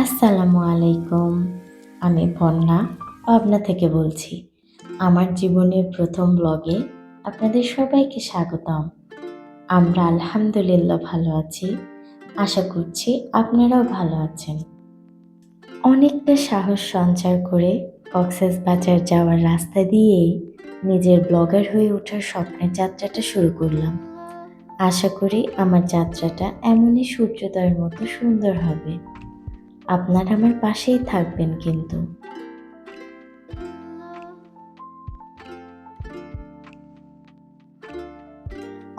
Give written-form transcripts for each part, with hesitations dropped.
আসসালামু আলাইকুম। আমি বন্যা, পাবনা থেকে বলছি। আমার জীবনের প্রথম ব্লগে আপনাদের সবাইকে স্বাগতম। আমরা আলহামদুলিল্লাহ ভালো আছি। আশা করছি আপনারাও ভালো আছেন। অনেকটা সাহস সঞ্চার করে কক্সবাজার যাওয়ার রাস্তা দিয়েই নিজের ব্লগার হয়ে ওঠার স্বপ্নের যাত্রাটা শুরু করলাম। আশা করি আমার যাত্রাটা এমনই সূর্যোদয়ের মতো সুন্দর হবে। আপনারা আমার পাশেই থাকবেন কিন্তু।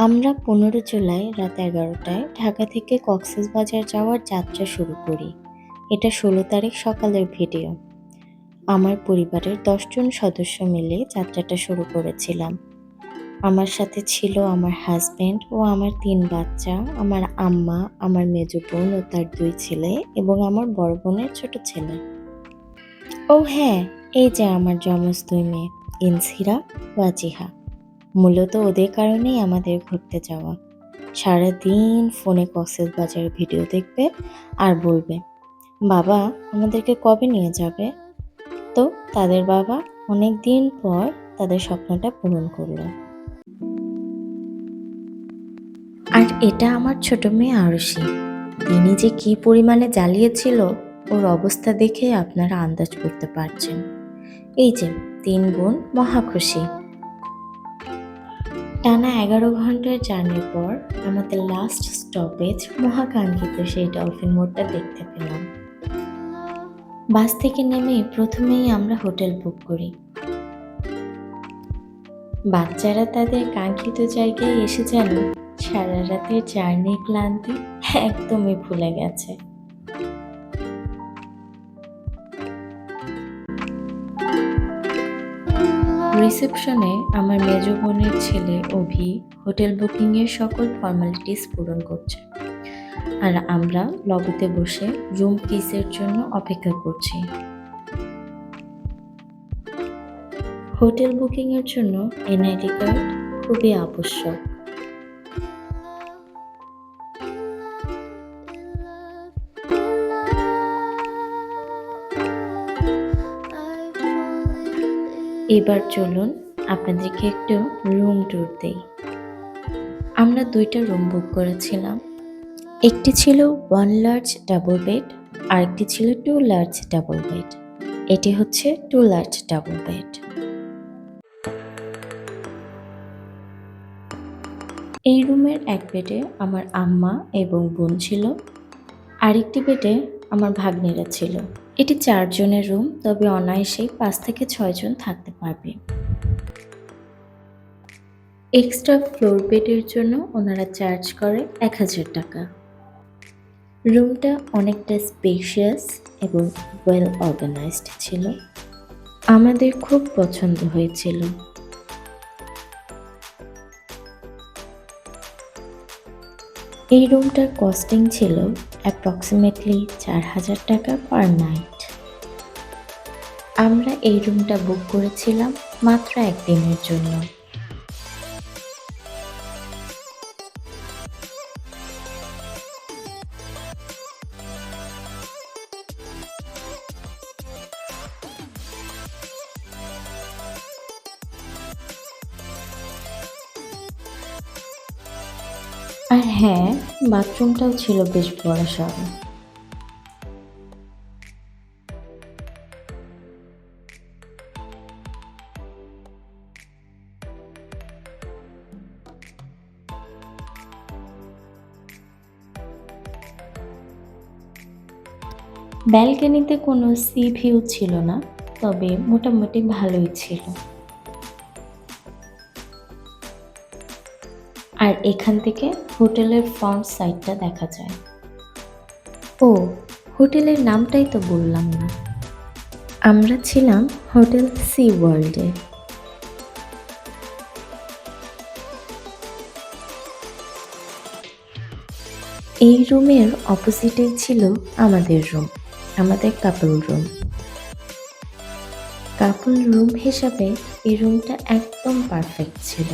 আমরা 15 জুলাই রাত 11টায় ঢাকা থেকে কক্সবাজার যাওয়ার যাত্রা শুরু করি। এটা 16 তারিখ সকালের ভিডিও। আমার পরিবারের 10 জন সদস্য মিলে যাত্রাটা শুরু করেছিলাম। আমার সাথে ছিল আমার হাজব্যান্ড ও আমার 3 বাচ্চা, আমার আম্মা, আমার মেজো বোন ও তার 2 ছেলে এবং আমার বড় বোনের ছোট ছেলে। ও হ্যাঁ, এই যে আমার যমজ 2 মেয়ে, ইনসিরা, ওয়াজিহা। মূলত ওদের কারণেই আমাদের ঘুরতে যাওয়া। সারাদিন ফোনে কক্সবাজারের ভিডিও দেখবে আর বলবে, বাবা আমাদেরকে কবে নিয়ে যাবে? তো তাদের বাবা অনেক দিন পর তাদের স্বপ্নটা পূরণ করলো। আর এটা আমার ছোট মেয়ে আরুষি। তিনি যে কি পরিমাণে জ্বালিয়েছিল ওর অবস্থা দেখে আপনারা আন্দাজ করতে পারছেন। এই যে 3 বোন মহা খুশি। টানা 11 ঘন্টার জার্নির পর আমাদের লাস্ট স্টপেজ মহাকাঙ্ক্ষিত সেই ডলফিন মোড়টা দেখতে পেলাম। বাস থেকে নেমে প্রথমেই আমরা হোটেল বুক করি। বাচ্চারা তাদের কাঙ্ক্ষিত জায়গায় এসে যেন সারা রাতের জার্নির ক্লান্তি একদমই ভুলে গেছে। রিসেপশনে আমার মেজো বোনের ছেলে অভি হোটেল বুকিংয়ের সকল ফর্মালিটিস পূরণ করছে, আর আমরা লবিতে বসে রুম কিসের জন্য অপেক্ষা করছি। হোটেল বুকিংয়ের জন্য এনআইডি কার্ড খুবই আবশ্যক। এবার চলুন আপনাদেরকে একটু রুম ট্যুর দেই। আমরা 2টা রুম বুক করেছিলাম। একটি ছিল 1 লার্জ ডাবল বেড, আরেকটি ছিল 2 লার্জ ডাবল বেড। এটি হচ্ছে 2 লার্জ ডাবল বেড। এই রুমের এক বেডে আমার আম্মা এবং বোন ছিল, আরেকটি বেডে আমার ভাগ্নিরা ছিল। এটি 4 জনের রুম, তবে অনায়াসেই 5 থেকে 6 জন থাকতে পারবে। এক্সট্রা ফ্লোর বেডের জন্য ওনারা চার্জ করে 1000 টাকা। রুমটা অনেকটা স্পেশিয়াস এবং ওয়েল অর্গানাইজড ছিল। আমাদের খুব পছন্দ হয়েছিল। এই রুমটার কস্টিং ছিল অ্যাপ্রক্সিমেটলি 4000 টাকা পার নাইট। আমরা এই রুমটা বুক করেছিলাম মাত্র 1 দিনের জন্য। আর হ্যাঁ, বাথরুমটাও ছিল বেশ বড়সড়। ব্যালকনিতে কোনো সি ভিউ ছিল না, তবে মোটামুটি ভালোই ছিল। আর এখান থেকে হোটেলের ফ্রন্ট সাইডটা দেখা যায়। ও, হোটেলের নামটাই তো বললাম না। আমরা ছিলাম হোটেল সি ওয়ার্ল্ডে। এই রুমের অপোজিটেই ছিল আমাদের রুম, আমাদের কাপল রুম। কাপল রুম হিসাবে এই রুমটা একদম পারফেক্ট ছিল।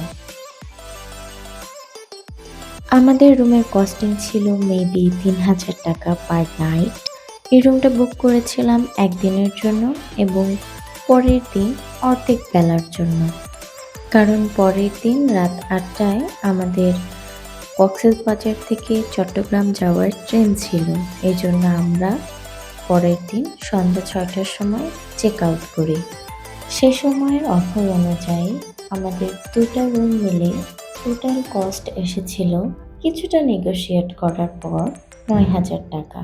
আমাদের রুমের কস্টিং ছিল মেবি 3000 টাকা পার নাইট। এই রুমটা বুক করেছিলাম একদিনের জন্য এবং পরের দিন অর্ধেক বেলার জন্য। কারণ পরের দিন রাত ৮টায় আমাদের কক্সবাজার থেকে চট্টগ্রাম যাওয়ার ট্রেন ছিল। এজন্য আমরা পরের দিন সন্ধ্যা ৬টার সময় চেক আউট করি। সে সময়ের অফার অনুযায়ী আমাদের ২টা রুম মিলে টোটাল কস্ট এসেছিল কিছুটা নেগোশিয়েট করার পর ৯,০০০ টাকা।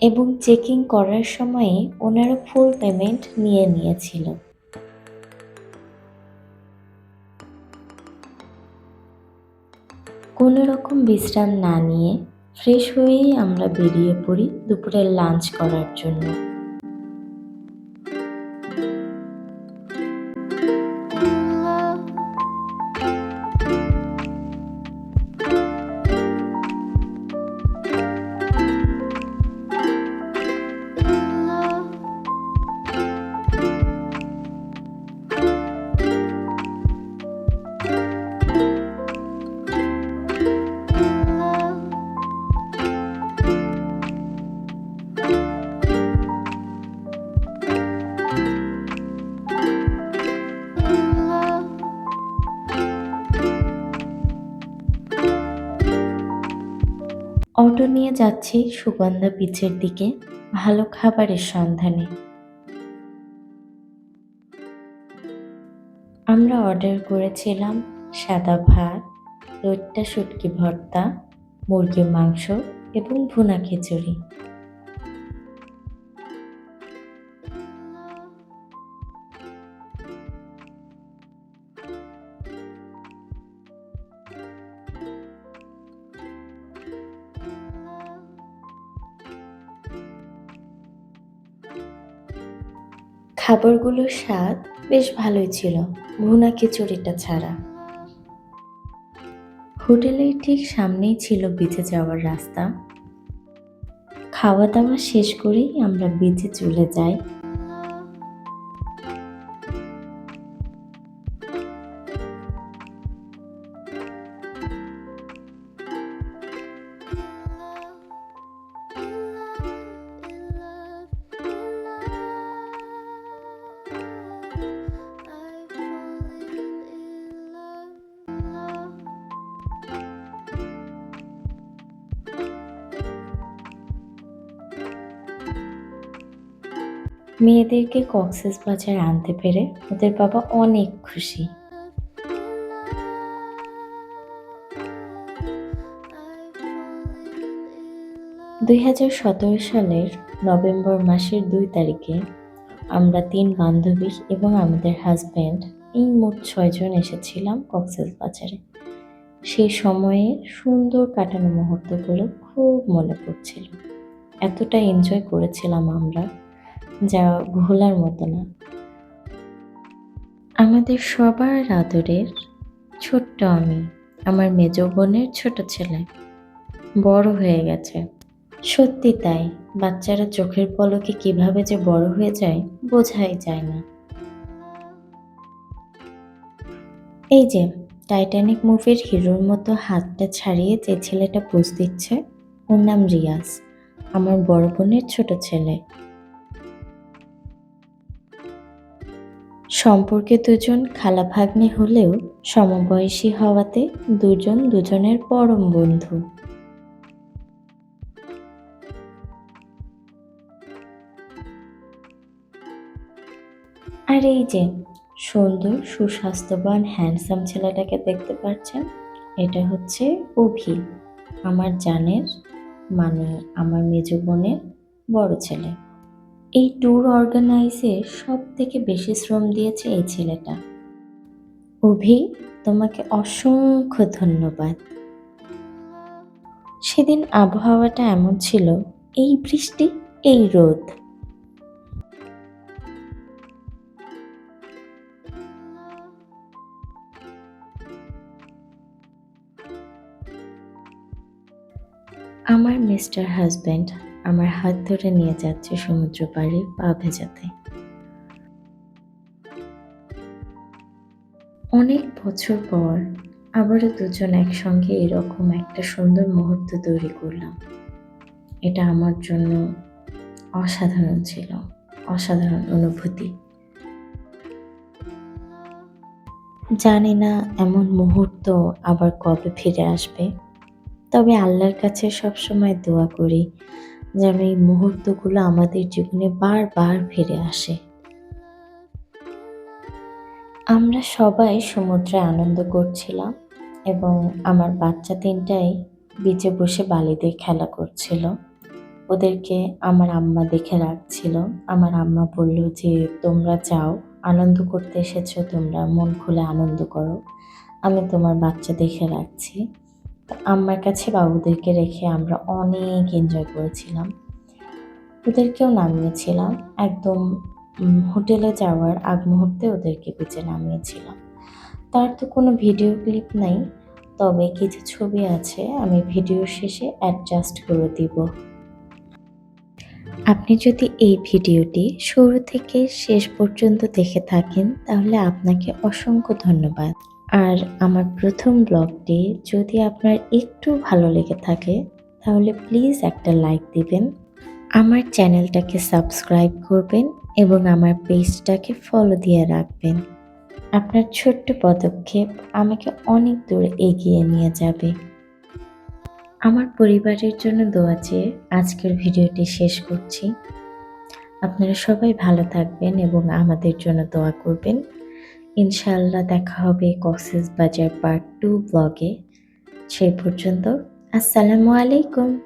এবং চেকিং করার সময়ে ওনারা ফুল পেমেন্ট নিয়ে নিয়েছিল। কোনো রকম বিশ্রাম না নিয়ে ফ্রেশ হয়েই আমরা বেরিয়ে পড়ি দুপুরের লাঞ্চ করার জন্য। অটো নিয়ে যাচ্ছি সুগন্ধা বিচের দিকে ভালো খাবারের সন্ধানে। আমরা অর্ডার করেছিলাম সাদা ভাত, লইট্টা শুটকি ভর্তা, মুরগির মাংস এবং ভুনা খিচুড়ি। খাবারগুলোর স্বাদ বেশ ভালোই ছিল, ভুনা খিচুড়িটা ছাড়া। হোটেলের ঠিক সামনেই ছিল বিচে যাওয়ার রাস্তা। খাওয়া দাওয়া শেষ করেই আমরা বিচে চলে যাই। মেয়েদেরকে কক্সবাজার আনতে পেরে ওদের বাবা অনেক খুশি। ২০১৭ সালের নভেম্বর মাসের ২ তারিখে আমরা ৩ বান্ধবী এবং আমাদের হাজব্যান্ড এই মোট ৬ জন এসেছিলাম কক্সবাজারে। সেই সময়ের সুন্দর কাটানো মুহূর্তগুলো খুব মনে পড়ছিল। এতটা এনজয় করেছিলাম আমরা, যা ভোলার মতো না। আমাদের সবার আদরের ছোট্ট আমি, আমার মেজ বোনের ছোট ছেলে, বড় হয়ে গেছে। সত্যি তাই, বাচ্চারা চোখের পলকে কিভাবে যে বড় হয়ে যায় বোঝাই যায় না। এই যে টাইটানিক মুভির হিরোর মতো হাতটা ছাড়িয়ে যে ছেলেটা পোজ দিচ্ছে, ওর নাম রিয়াজ, আমার বড় বোনের ছোট ছেলে। সম্পর্কে দুজন খালা ভাগ্নে হলেও সমবয়সী হওয়াতে দুজন দুজনের পরম বন্ধু। আর এই যে সুন্দর সুস্বাস্থ্যবান হ্যান্ডসাম ছেলেটাকে দেখতে পাচ্ছেন, এটা হচ্ছে অভি, আমার জানের মানে আমার মেজ বোনের বড় ছেলে। এই ট্যুর অর্গানাইজে সব থেকে বেশি শ্রম দিয়েছে এই ছেলেটা। অভি, তোমাকে অসংখ্য ধন্যবাদ। সেদিন আবহাওয়াটা এমন ছিল, এই বৃষ্টি এই রোদ। আমার মিস্টার হাজব্যান্ড আমার হাত ধরে নিয়ে যাচ্ছে সমুদ্র পাড়ে পা ভেজাতে। অনেক বছর পর আবারও দুজন একসঙ্গে এরকম একটা সুন্দর মুহূর্ত তৈরি করলাম। এটা আমার জন্য অসাধারণ ছিল, অসাধারণ অনুভূতি। জানি না এমন মুহূর্ত আবার কবে ফিরে আসবে। তবে আল্লাহর কাছে সবসময় দোয়া করি যেন এই মুহূর্তগুলো আমাদের জীবনে বারবার ফিরে আসে। আমরা সবাই সমুদ্রে আনন্দ করছিলাম এবং আমার বাচ্চা ৩ টাই বিচে বসে বালিতে খেলা করছিল। ওদেরকে আমার আম্মা দেখে রাখছিল। আমার আম্মা বলল যে, "তোমরা যাও, আনন্দ করতে এসেছো তোমরা, মন খুলে আনন্দ করো। আমি তোমার বাচ্চা দেখে রাখছি।" তো আম্মার কাছে বাবুদেরকে রেখে আমরা অনেক এনজয় করেছিলাম। ওদেরকেও নামিয়েছিলাম। একদম হোটেলে যাওয়ার আগ মুহূর্তে ওদেরকে বিচে নামিয়েছিলাম। তার তো কোনো ভিডিও ক্লিপ নাই। তবে কিছু ছবি আছে, আমি ভিডিওর শেষে অ্যাডজাস্ট করে দিব। আপনি যদি এই ভিডিওটি শুরু থেকে শেষ পর্যন্ত দেখে থাকেন তাহলে আপনাকে অসংখ্য ধন্যবাদ। আর আমার প্রথম ব্লগটি যদি আপনার একটু ভালো লেগে থাকে তাহলে প্লিজ একটা লাইক দিবেন। আমার চ্যানেলটাকে সাবস্ক্রাইব করবেন এবং আমার পেজটাকে ফলো দিয়ে রাখবেন। আপনার ছোট্ট পদক্ষেপ আমাকে অনেক দূর এগিয়ে নিয়ে যাবে। আমার পরিবারের জন্য দোয়া চেয়ে আজকের ভিডিওটি শেষ করছি। আপনারা সবাই ভালো থাকবেন এবং আমাদের জন্য দোয়া করবেন। ইনশাআল্লাহ দেখা হবে কক্সবাজার পার্ট 2 ব্লগে। সেই পর্যন্ত আসসালামু আলাইকুম।